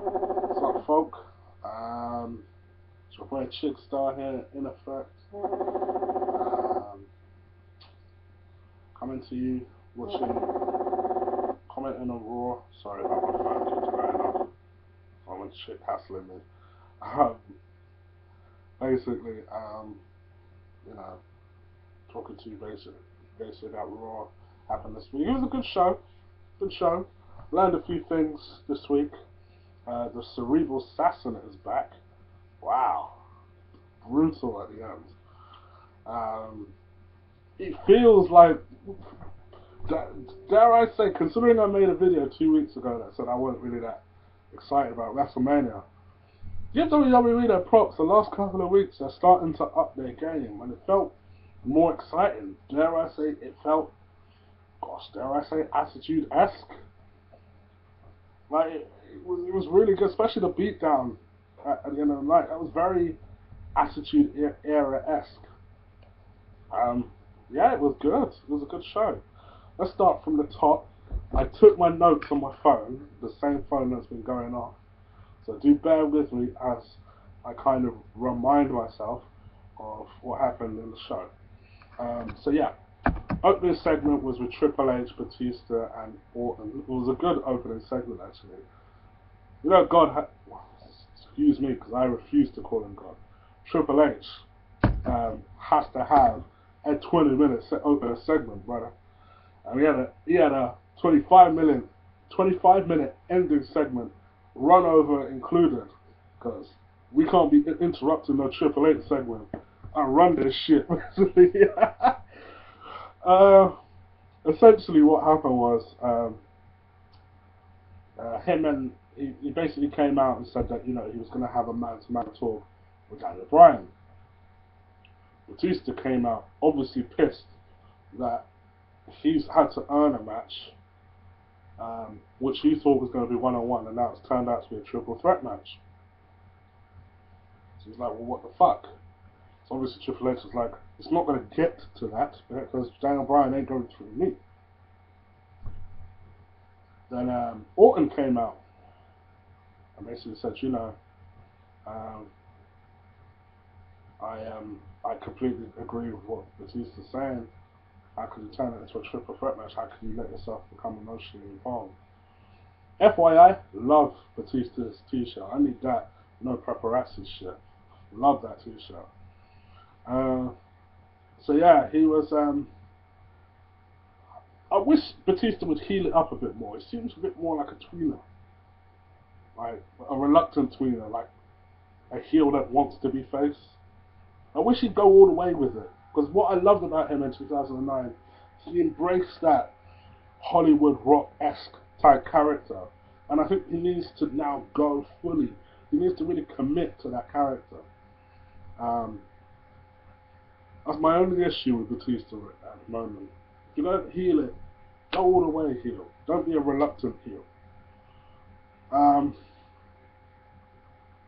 What's up, folk? It's your boy Chickstar here, in effect. Coming to you, watching, commenting on Raw. Sorry about my phone keeps going off. Someone shit hassling me. Um, basically, you know, talking to you basically about Raw happened this week. It was a good show. Good show. Learned a few things this week. The cerebral assassin is back. Wow. Brutal at the end. It feels like, dare I say, considering I made a video 2 weeks ago that said I wasn't really that excited about WrestleMania, give WWE their props. The last couple of weeks they're starting to up their game, and it felt more exciting. Dare I say, it felt, dare I say, attitude-esque. Like, it was really good, especially the beatdown at the end of the night. That was very Attitude Era-esque. Yeah, it was good. It was a good show. Let's start from the top. I took my notes on my phone, the same phone that's been going off. So do bear with me as I kind of remind myself of what happened in the show. So yeah, opening segment was with Triple H, Batista, and Orton. It was a good opening segment, actually. You know, excuse me, because I refuse to call him God. Triple H has to have a 20-minute opening segment, brother. And he had a 25-minute ending segment, run over included, because we can't be interrupting no Triple H segment and run this shit. Essentially, what happened was he basically came out and said that, you know, he was going to have a man-to-man talk with Daniel Bryan. Batista came out obviously pissed that he's had to earn a match, which he thought was going to be one-on-one, and now it's turned out to be a triple threat match. So he's like, well, what the fuck? So obviously Triple H was like, it's not going to get to that because Daniel Bryan ain't going through me. Then Orton came out and basically said, you know, I completely agree with what Batista's saying. How could you turn it into a triple threat match? How could you let yourself become emotionally involved? FYI, love Batista's t-shirt. I need that. No paparazzi shit. Love that t-shirt. So yeah, he was. I wish Batista would heal it up a bit more. It seems a bit more like a tweener, like a reluctant tweener, like a heel that wants to be face. I wish he'd go all the way with it, because what I loved about him in 2009, he embraced that Hollywood rock-esque type character, and I think he needs to now go fully. He needs to really commit to that character. That's my only issue with Batista at the moment. If you don't heal it, go all the way heel. Don't be a reluctant heel.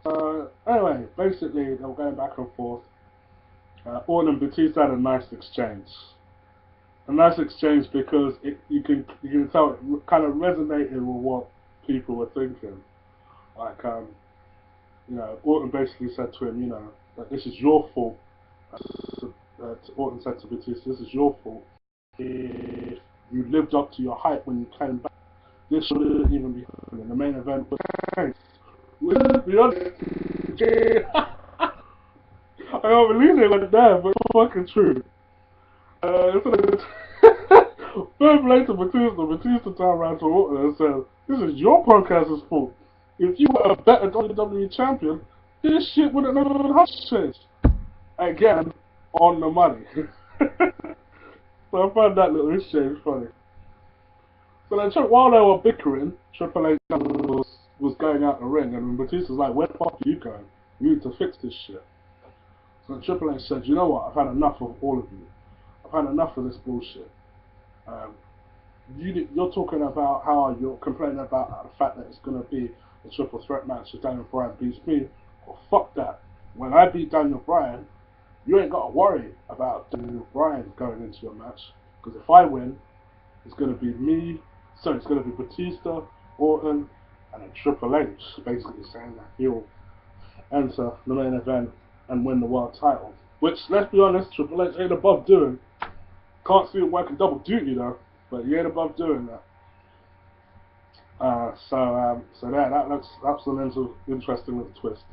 So anyway, basically they were going back and forth. Orton and Batista had a nice exchange. A nice exchange because you can tell it kind of resonated with what people were thinking. Like, you know, Orton basically said to him, you know, that this is your fault. Orton said to Batista, this is your fault. If you lived up to your hype when you came back, this shouldn't even be happening. The main event was I don't believe they went there, but it's fucking true. Fair play to Batista. Batista turned around to Orton and said, this is your podcast's fault. If you were a better WWE champion, this shit wouldn't have been changed. Again, on the money. So I found that little exchange funny. So then, while they were bickering, Triple H was going out the ring, and Batista's like, where the fuck are you going? You need to fix this shit. So Triple H said, you know what, I've had enough of all of you. I've had enough of this bullshit. You're talking about how you're complaining about the fact that it's going to be a triple threat match if Daniel Bryan beats me. Well, fuck that. When I beat Daniel Bryan, you ain't got to worry about Daniel Bryan going into your match. Because if I win, it's going to be me. So it's going to be Batista, Orton, and then Triple H basically saying that he'll enter the main event and win the world title. Which, let's be honest, Triple H ain't above doing. Can't see him working double duty though, but he ain't above doing that. So there, that looks absolutely interesting little twist.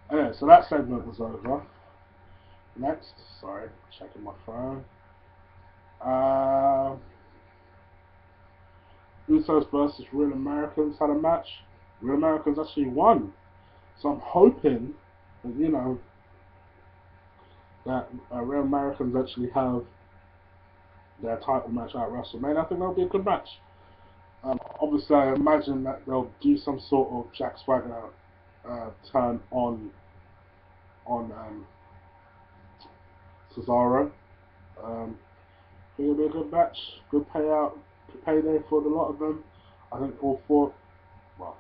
Anyway, so that segment was over. Next, sorry, checking my phone. Usos versus Real Americans had a match. Real Americans actually won. So I'm hoping that, you know, that Real Americans actually have their title match at WrestleMania. I think that'll be a good match. Obviously, I imagine that they'll do some sort of Jack Swagger turn on Cesaro. I think it'll be a good match, good payday for the lot of them. I think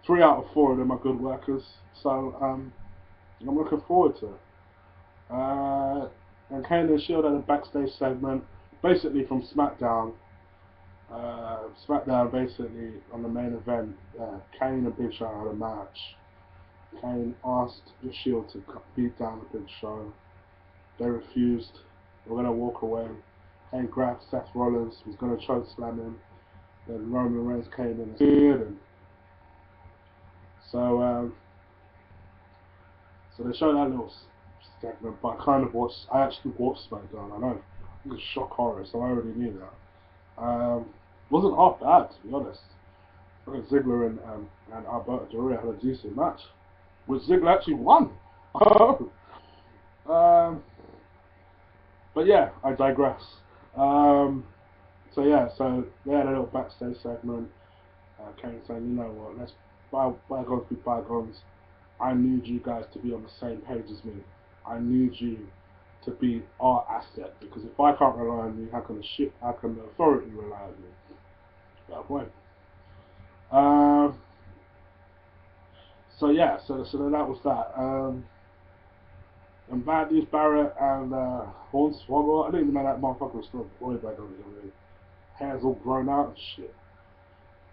three out of four of them are good workers. So I'm looking forward to it. And Kane and Shield had a backstage segment, basically from SmackDown. SmackDown basically on the main event. Kane and Big Show had a match. Kane asked the Shield to beat down the Big Show. They refused. They were going to walk away. Kane grabbed Seth Rollins, was going to choke slam him. Then Roman Reigns came in and speared him. So they showed that little segment, but I actually watched SmackDown. I know it was shock horror, so I already knew that. Wasn't half bad, to be honest. I think Ziggler and Alberto Del Rio had a decent match, which Ziggler actually won. But yeah, I digress. So they had a little backstage segment. Kane saying, you know what, let's bygones be bygones. I need you guys to be on the same page as me. I need you to be our asset, because if I can't rely on you, how can the authority rely on you? Fair point. So then that was that. And Bad News Barrett and Hornswoggle, I didn't even know that motherfucker was still employed by WWE. Hair's all grown out and shit.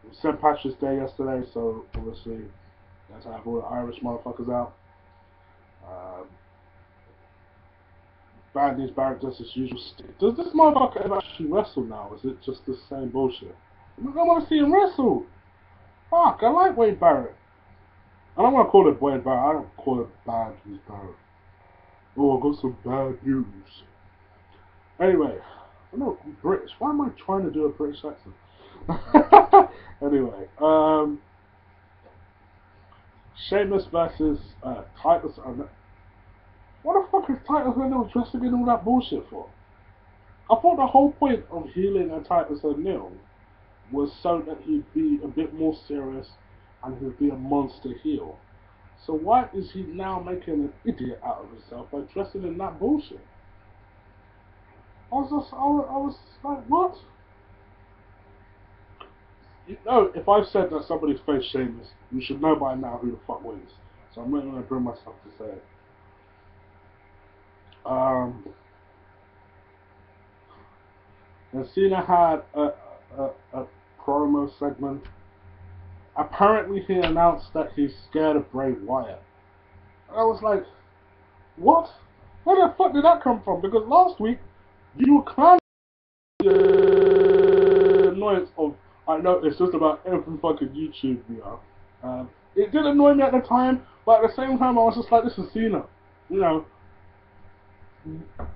It was St. Patrick's Day yesterday, so obviously that's how I have all the Irish motherfuckers out. Bad News Barrett does his usual stick. Does this motherfucker ever actually wrestle now? Or is it just the same bullshit? I want to see him wrestle. Fuck, I like Wade Barrett. I don't want to call it Wade Barrett. I don't call it Bad News Barrett. Oh, I got some bad news. Anyway, I'm not British. Why am I trying to do a British accent? Anyway, Sheamus versus Titus. What the fuck is Titus O'Neil dressing in all that bullshit for? I thought the whole point of healing a Titus O'Neil was so that he'd be a bit more serious and he'd be a monster heel. So why is he now making an idiot out of himself by dressing in that bullshit? I was like, what? You know, if I've said that somebody's faced Sheamus, you should know by now who the fuck wins. So I'm not going to bring myself to say it. And Cena had a promo segment. Apparently he announced that he's scared of Bray Wyatt. And I was like, what? Where the fuck did that come from? Because last week, you were clowning the annoyance of, I know it's just about every fucking YouTube video. It did annoy me at the time, but at the same time I was just like, this is Cena. You know,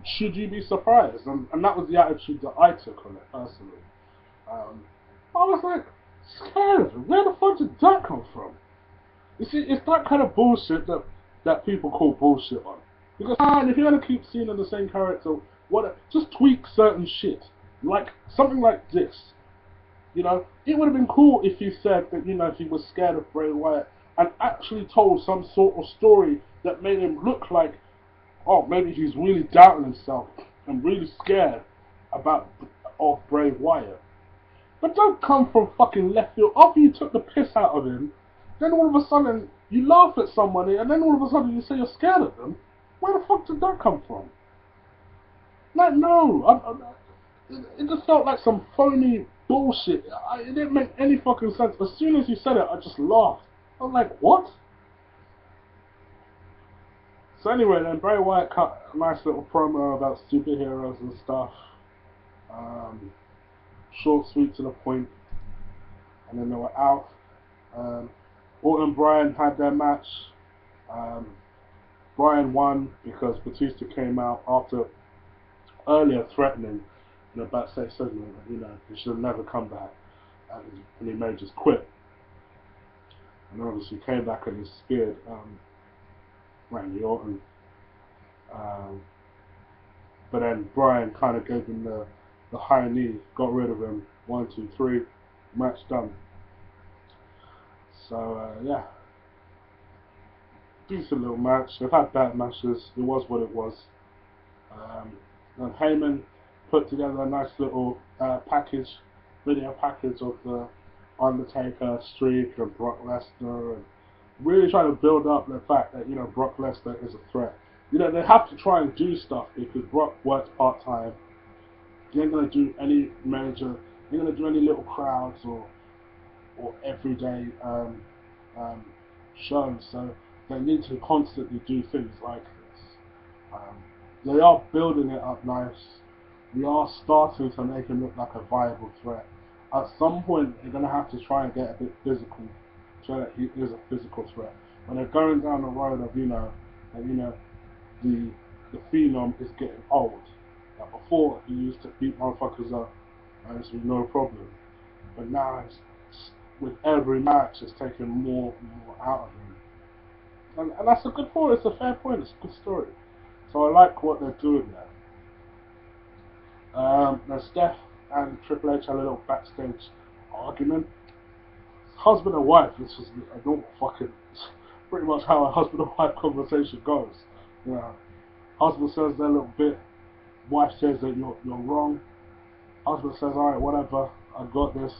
should you be surprised? And that was the attitude that I took on it, personally. I was like, scared? Where the fuck did that come from? You see, it's that kind of bullshit that people call bullshit on. Because if you're gonna keep seeing the same character, just tweak certain shit. Like something like this. You know, it would have been cool if he said that, you know, he was scared of Bray Wyatt and actually told some sort of story that made him look like, oh, maybe he's really doubting himself and really scared of Bray Wyatt. But don't come from fucking left field. After you took the piss out of him, then all of a sudden you laugh at somebody and then all of a sudden you say you're scared of them. Where the fuck did that come from? Like, no. It just felt like some phony bullshit. It didn't make any fucking sense. As soon as you said it, I just laughed. I was like, what? So anyway, then Bray Wyatt cut a nice little promo about superheroes and stuff. Short, sweet, to the point. And then they were out. Orton and Bryan had their match. Bryan won because Batista came out after earlier threatening in a backstage segment that, you know, he should have never come back, and he may just quit. And obviously came back and he speared Randy Orton. But then Bryan kind of gave him the high knee, got rid of him. 1, 2, 3, match done. So yeah, decent little match. They've had bad matches. It was what it was. And Heyman put together a nice little video package of the Undertaker streak and Brock Lesnar, and really trying to build up the fact that, you know, Brock Lesnar is a threat. You know, they have to try and do stuff because Brock works part time. He ain't gonna do any major. He ain't gonna do any little crowds or everyday shows. So they need to constantly do things like this. They are building it up nice. We are starting to make him look like a viable threat. At some point, they're going to have to try and get a bit physical, so that he is a physical threat. When they're going down the road of, the phenom is getting old. Like before, he used to beat motherfuckers up, and it's no problem. But now, with every match, it's taking more and more out of him. And that's a good point. It's a fair point. It's a good story. So I like what they're doing there. Now Steph and Triple H had a little backstage argument. Husband and wife, this was a normal fucking, pretty much how a husband and wife conversation goes. You know, husband says their little bit, wife says that you're wrong. Husband says, alright, whatever, I got this.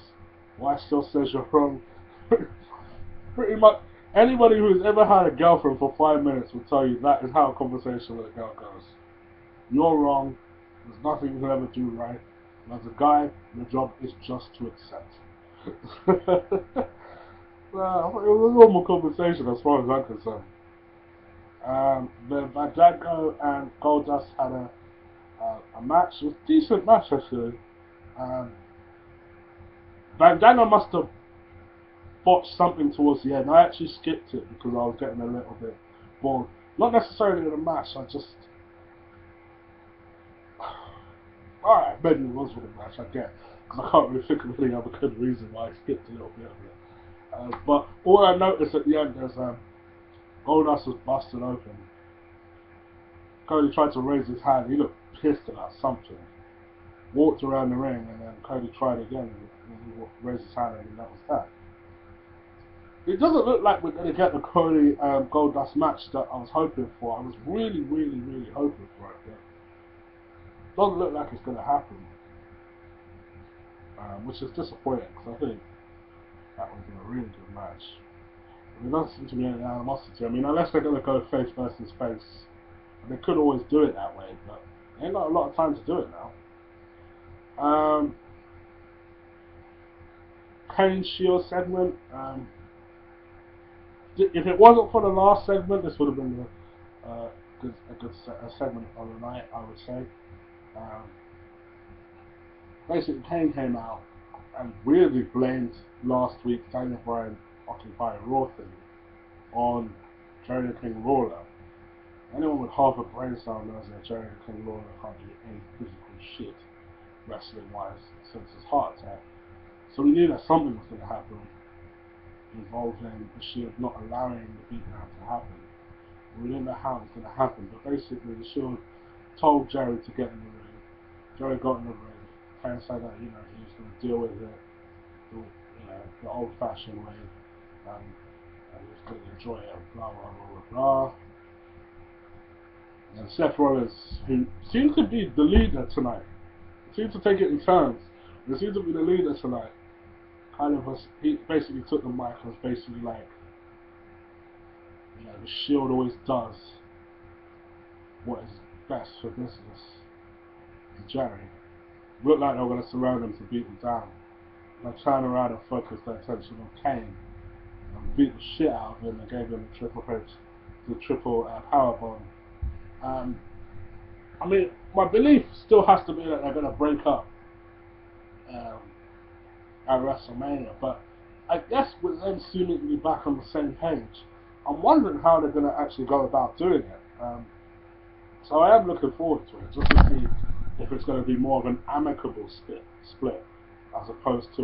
Wife still says you're wrong. Pretty much anybody who's ever had a girlfriend for 5 minutes will tell you that is how a conversation with a girl goes. You're wrong. There's nothing you can ever do right. And as a guy, your job is just to accept. It was a normal conversation as far as I'm concerned. The Fandango and Goldust had a match. It was a decent match actually. Fandango must have botched something towards the end. I actually skipped it because I was getting a little bit bored. Not necessarily in the match, I just... Alright, maybe it was for the match, I get. Because I can't really think of any other good reason why I skipped a little bit of it. But all I noticed at the end is Goldust was busted open. Cody tried to raise his hand, he looked pissed about something. Walked around the ring and then Cody tried again and he raised his hand and that was that. It doesn't look like we're going to get the Cody Goldust match that I was hoping for. I was really, really, really hoping for it. But it doesn't look like it's going to happen. Which is disappointing because I think that would be a really good match. There doesn't seem to be any animosity. I mean, unless they're going to go face versus face. And they could always do it that way, but they ain't got a lot of time to do it now. Kane Shield segment. If it wasn't for the last segment, this would have been a good segment on the night, I would say. Basically, Kane came out and weirdly blamed last week's Daniel Bryan Occupy Raw thing on Jerry the King Lawler. Anyone with half a brain cell knows that Jerry the King Lawler can't do any physical shit wrestling-wise since his heart attack. So we knew that something was going to happen involving the Shield not allowing the beatdown to happen. We didn't know how it was going to happen, but basically the Shield told Jerry to get in the ring. Jerry got in the ring. Kane said that, he was going to deal with it the old-fashioned way, and he was going to enjoy it, blah, blah, blah, blah, blah. And Seth Rollins, who seems to be the leader tonight, seems to take it in turns, he seems to be the leader tonight, he basically took the mic and was basically like, the Shield always does what is best for business. And Jerry looked like they were going to surround him to beat him down. they turned around and focused their attention on Kane and beat the shit out of him and gave him the triple power bomb. Um, I mean, my belief still has to be that they're going to break up um, at WrestleMania, but I guess with them seemingly back on the same page, I'm wondering how they're going to actually go about doing it. So I am looking forward to it, just to see if it's going to be more of an amicable split as opposed to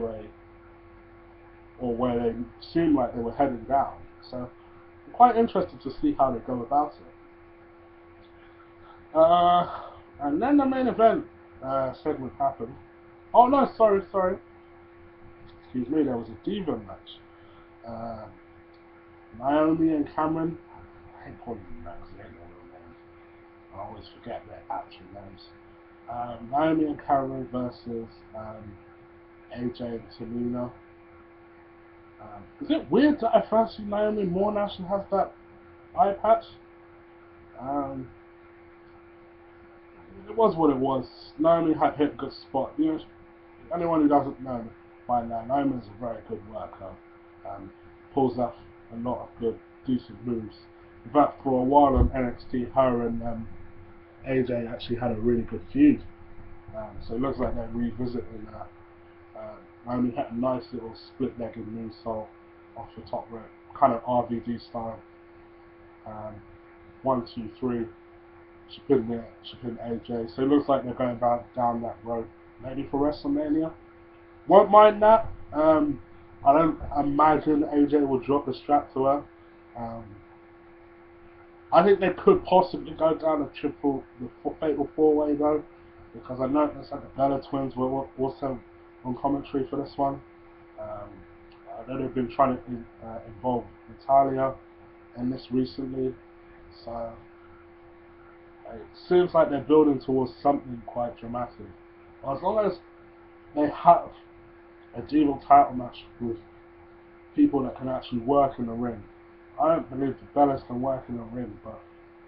or where they seemed like they were heading down. So I'm quite interested to see how they go about it. And then the main event segment happened. Oh no, sorry. Excuse me, there was a Diva match. Uh, Naomi and Cameron. I hate calling them that because they ain't no real names. I always forget their actual names. Naomi and Cameron versus AJ and Tamina. Is it weird that I first see Naomi more now she has that eye patch? It was what it was. Naomi had hit a good spot. You know, anyone who doesn't know by now, Naomi is a very good worker. Pulls off a lot of good, decent moves. In fact, for a while on NXT, her and AJ actually had a really good feud. So it looks like they're revisiting that. Naomi had a nice little split-legged moonsault off the top rope, kind of RVD style. 1, 2, 3. She pinned AJ. So it looks like they're going down that road, maybe for WrestleMania. Won't mind that. I don't imagine AJ will drop the strap to her. I think they could possibly go down the fatal four-way though, because I noticed that the Bella Twins were also on commentary for this one. I know they've been trying to involve Natalia in this recently, so it seems like they're building towards something quite dramatic. As long as they have a Diva title match with people that can actually work in the ring. I don't believe the Bellas can work in the ring, but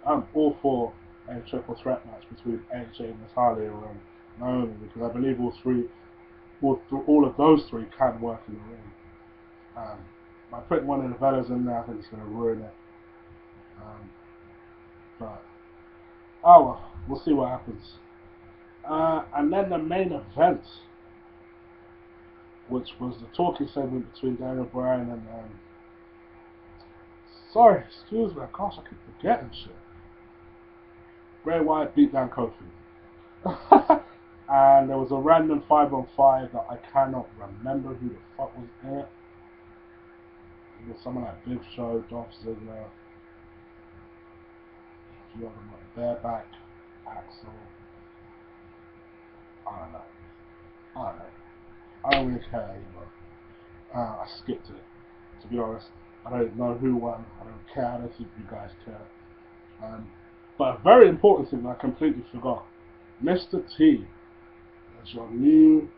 I'm all for a triple threat match between AJ, Natalia, and Naomi, because I believe all of those three can work in the ring. By putting one of the Bellas in there, I think it's going to ruin it. But oh well, we'll see what happens. And then the main event, which was the talking segment between Daniel Bryan and sorry, excuse me, gosh, I keep forgetting shit. Bray Wyatt beat down Kofi. And there was a random 5-on-5 that I cannot remember who the fuck was in it. It was someone like Big Show, Dolph Ziggler, a few of them like Bareback, Axel. I don't know. I don't really care anymore. I skipped it. To be honest, I don't know who won. I don't care. I don't think you guys care. But a very important thing I completely forgot. Mr. T is your new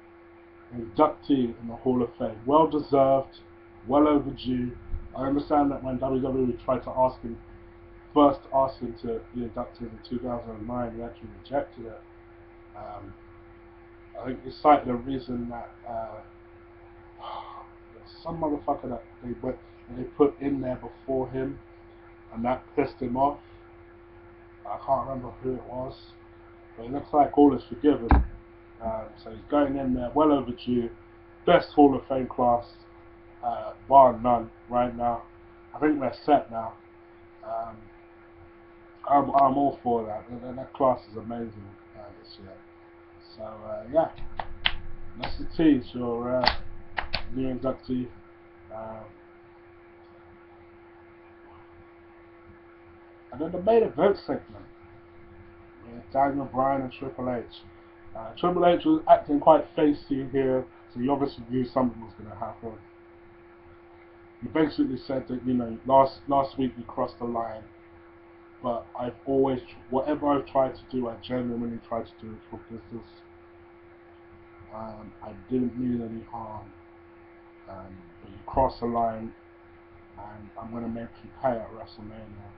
inductee in the Hall of Fame. Well deserved, well overdue. I understand that when WWE tried to first ask him to be inducted in 2009, he actually rejected it. I think he cited a reason that some motherfucker that they put in there before him, and that pissed him off. I can't remember who it was, but it looks like all is forgiven. So he's going in there, well overdue, best Hall of Fame class, bar none right now. I think they're set now. I'm all for that. That class is amazing this year. So yeah, Mr. T is your new inductee. And then the main event segment with Daniel Bryan and Triple H. Triple H was acting quite facey here, so he obviously knew something was going to happen. He basically said that, you know, last week we crossed the line, but whatever I've tried to do, I genuinely tried to do it for business. I didn't mean any harm, but you crossed the line, and I'm going to make you pay at WrestleMania.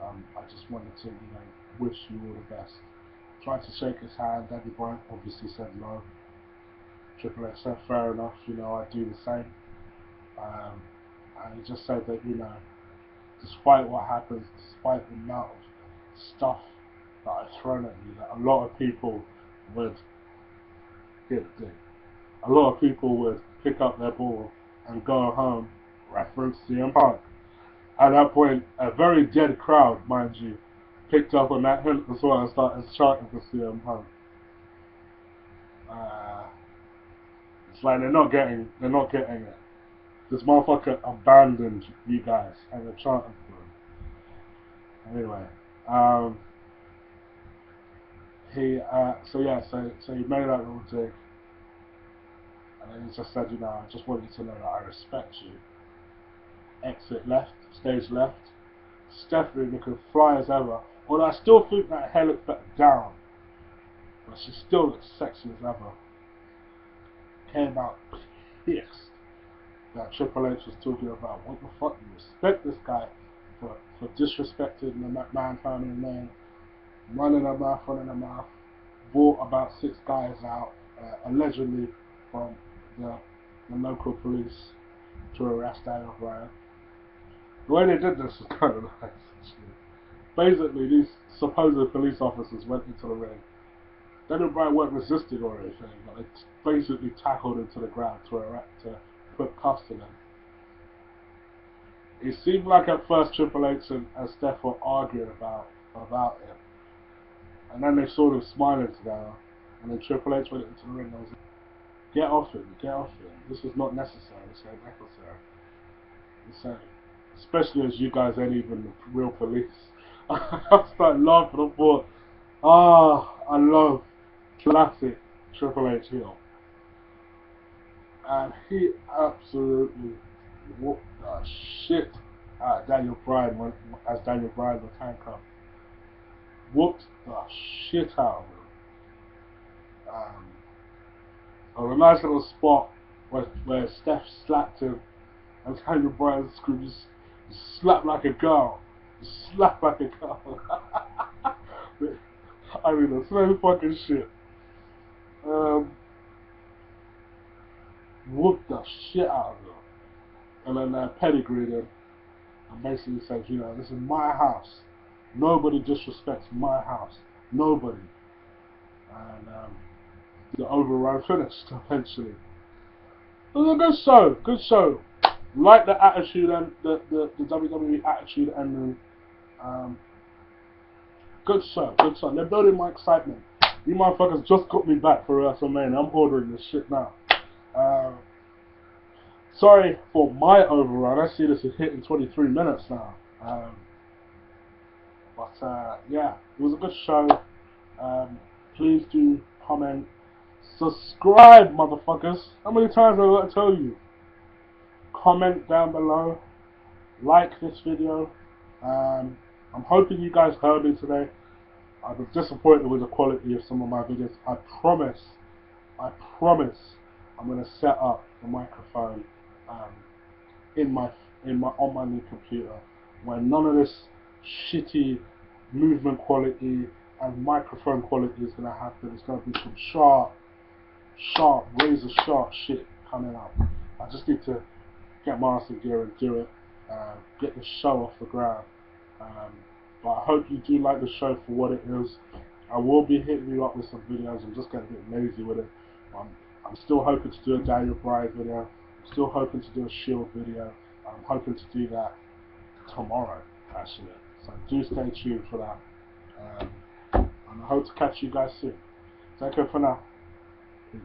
I just wanted to, wish you all the best. Tried to shake his hand. Daniel Bryan obviously said no. Triple H said, fair enough, you know, I do the same. And he just said that, you know, despite what happens, despite the amount of stuff that I've thrown at you, that a lot of people would get it. A lot of people would pick up their ball and go home, reference CM Punk. At that point, a very dead crowd, mind you, picked up on that hint as well and started chanting for CM Punk. It's like they're not getting it. This motherfucker abandoned you guys and they're chanting for him. Anyway, so he made that little dig, and then he just said, you know, I just want you to know that I respect you. Exit left, stage left. Stephanie looking fly as ever. Although I still think that hair looks better down, but she still looks sexy as ever. Came out pissed that Triple H was talking about what the fuck you respect this guy for disrespecting the McMahon family name, running a mouth, brought about 6 guys out, allegedly from the local police to arrest Daniel Bryan. The way they did this was kind of nice, actually. Basically, these supposed police officers went into the ring. Daniel Bryan weren't resisting or anything, but they basically tackled him to the ground to put cuffs to them. It seemed like at first Triple H and Steph were arguing about it. And then they sort of smiling together. And then Triple H went into the ring and was like, get off him. This is not necessary. It's unnecessary. Especially as you guys ain't even the real police. I started laughing. I thought, I love classic Triple H heel. And he absolutely whooped the shit out of Daniel Bryan as Daniel Bryan was handcuffed. Whooped the shit out of him. There was a nice little spot where Steph slapped him and Daniel Bryan screamed, "You slap like a girl. You slap like a girl." I mean, that's no fucking shit. Whooped the shit out of him. And then pedigreed him and basically said, you know, this is my house. Nobody disrespects my house. Nobody. And the overrun finished eventually. It was a good show. Like the attitude and the WWE attitude ending. Good show. They're building my excitement. You motherfuckers just got me back for WrestleMania. I'm ordering this shit now. Sorry for my overrun. I see this is hitting 23 minutes now. Yeah, it was a good show. Please do comment. Subscribe, motherfuckers. How many times have I got to tell you? Comment down below. Like this video. I'm hoping you guys heard me today. I was disappointed with the quality of some of my videos. I promise I'm going to set up the microphone on my new computer where none of this shitty movement quality and microphone quality is going to happen. It's going to be some sharp, razor sharp shit coming up. I just need to get my ass in gear and do it, get the show off the ground. But I hope you do like the show for what it is. I will be hitting you up with some videos. I'm just getting a bit lazy with it. I'm still hoping to do a Daniel Bryan video. I'm still hoping to do a Shield video. I'm hoping to do that tomorrow, actually. So do stay tuned for that. And I hope to catch you guys soon. Take care for now. Peace.